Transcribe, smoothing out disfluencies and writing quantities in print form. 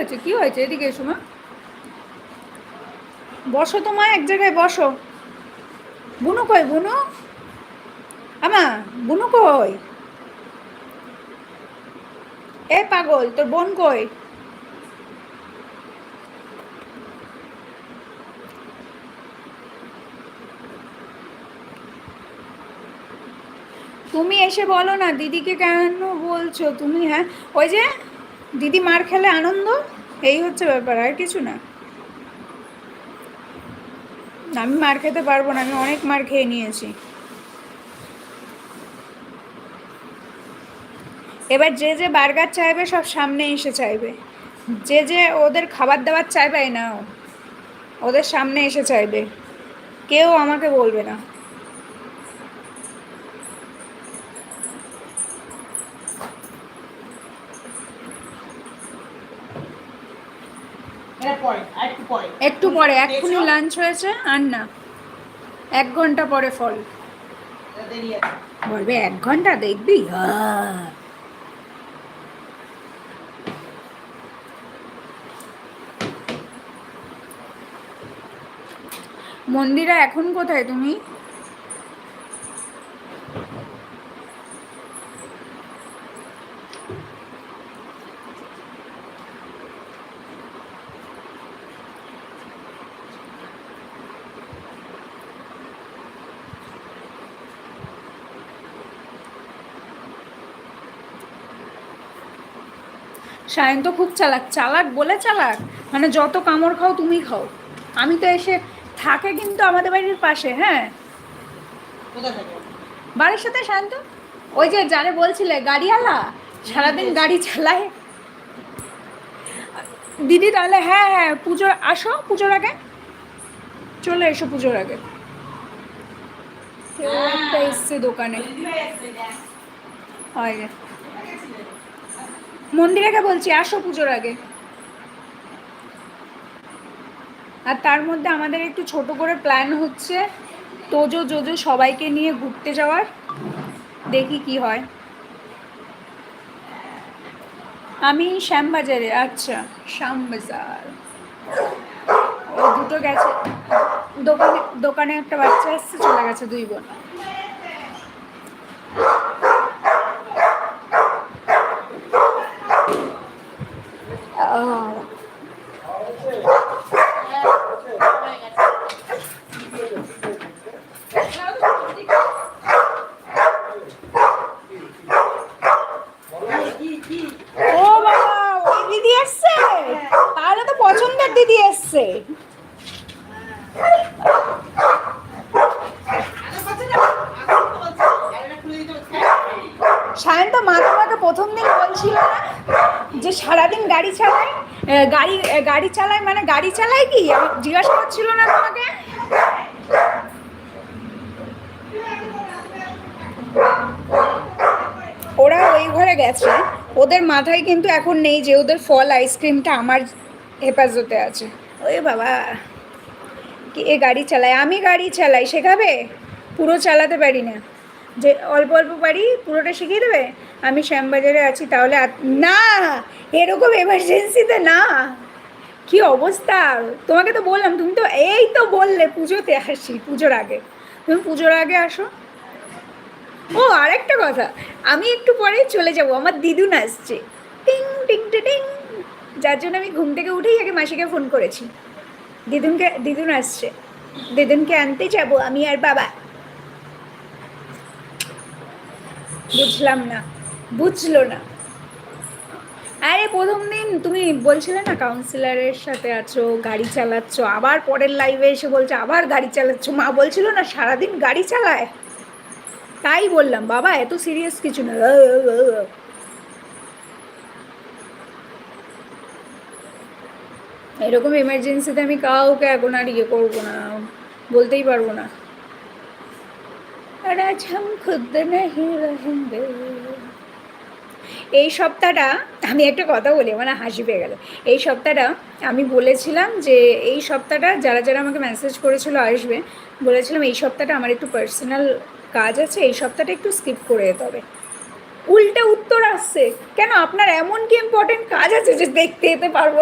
হয়েছে কি হয়েছে? এদিকে এসো মা, বসো তো মা, এক জায়গায় বসো। বুনু কই বুনু? আমা, বুনু কই? এ পাগল, তোর বোন কই? তুমি এসে বলো না দিদিকে কেন বলছো তুমি? হ্যাঁ, ওই যে দিদি মার খেলে আনন্দ, এই হচ্ছে ব্যাপার, আর কিছু না। আমি মার খেতে পারবো না, আমি অনেক মার খেয়ে নিয়েছি। এবার যে যে বার্গার চাইবে সব সামনে এসে চাইবে, যে যে ওদের খাবার দাবার চাইবে না, ওদের সামনে এসে চাইবে, কেউ আমাকে বলবে না। একটু পরে, এক্ষুনি লাঞ্চ হয়েছে আর না, 1 ঘন্টা পরে ফল। বলবে 1 ঘন্টা দেখবি? মন্দিরা এখন কোথায় তুমি? সায়ন তো খুব চালাক, চালাক বলে চালাক, মানে যত কামড় খাও তুমি খাও। আমি তো এসে থাকে কিন্তু আমাদের বাড়ির পাশে। হ্যাঁ, বাড়ির সাথে সায়ন তো ওই যে যারে বলছিলে গাড়িওয়ালা, সারাদিন গাড়ি চালায়। দিদি তাহলে হ্যাঁ হ্যাঁ, পুজো আসো, পুজোর আগে চলে এসো, পুজোর আগে। কেউ একটা এসছে দোকানে, হয় মন্দিরাকে বলছি আসো পুজোর আগে। আর তার মধ্যে আমাদের একটু ছোট করে প্ল্যান হচ্ছে, তোজো জোজো সবাইকে নিয়ে ঘুরতে যাওয়ার, দেখি কি হয়। আমি শ্যামবাজারে। আচ্ছা, শ্যামবাজার। ও দুটো গেছে দোকানে, দোকানে একটা বাচ্চা এসছে, চলে গেছে 2 বোন। ও বাবা, ওই দিদি এসছে, তাহলে তো পছন্দের দিদি এসছে। সায়ন তো মা তোমাকে প্রথম দিন বলছিল না যে সারাদিন গাড়ি চালায়, গাড়ি চালায়, মানে গাড়ি চালায় কি জিজ্ঞাসা করছিল না তোমাকে? ওরা ওই ঘরে গেছে, ওদের মাথায় কিন্তু এখন নেই যে ওদের ফল আইসক্রিমটা আমার হেফাজতে আছে। ওই বাবা, কি এ গাড়ি চালায়, আমি গাড়ি চালাই, শেখাবে? পুরো চালাতে পারি না, যে অল্প অল্প পারি, পুরোটা শিখিয়ে দেবে? আমি শ্যামবাজারে আছি তাহলে না, এরকম এমার্জেন্সিতে না। কি অবস্থা, তোমাকে তো বললাম, তুমি তো এই তো বললে পুজোতে আসি, পুজোর আগে, তুমি পুজোর আগে আসো। ও আরেকটা কথা, আমি একটু পরেই চলে যাব, আমার দিদুন আসছে, টিং টিং টিং, যার জন্য আমি ঘুম থেকে উঠেই আগে মাসিকে ফোন করেছি। দিদুন আসছে, দিদুনকে আনতে যাব আমি আর বাবা। বুঝলাম না, বুঝলো না। আরে প্রথম দিন তুমি বলছিলে না কাউন্সিলরের সাথে আছো, গাড়ি চালাচ্ছ, আবার পরের লাইভে এসে বলছো আবার গাড়ি চালাচ্ছ, মা বলছিল না সারাদিন গাড়ি চালায়, তাই বললাম বাবা, এত সিরিয়াস কিছু না। এরকম এমার্জেন্সিতে আমি কাউকে এখন আর ইয়ে করবো না, বলতেই পারবো না। আজ হাম খুদ नहीं रहेंगे। এই সপ্তাহটা আমি একটা কথা বলি, মানে হাসি পেয়ে গেল। এই সপ্তাহটা আমি বলেছিলাম যে এই সপ্তাহটা যারা যারা আমাকে মেসেজ করেছিল আসবে, বলেছিলাম এই সপ্তাহটা আমার একটু পার্সোনাল কাজ আছে, এই সপ্তাহটা একটু স্কিপ করে যেতে হবে। উল্টে উত্তর আসছে, কেন আপনার এমন কি ইম্পর্টেন্ট কাজ আছে যে দেখতে যেতে পারবো?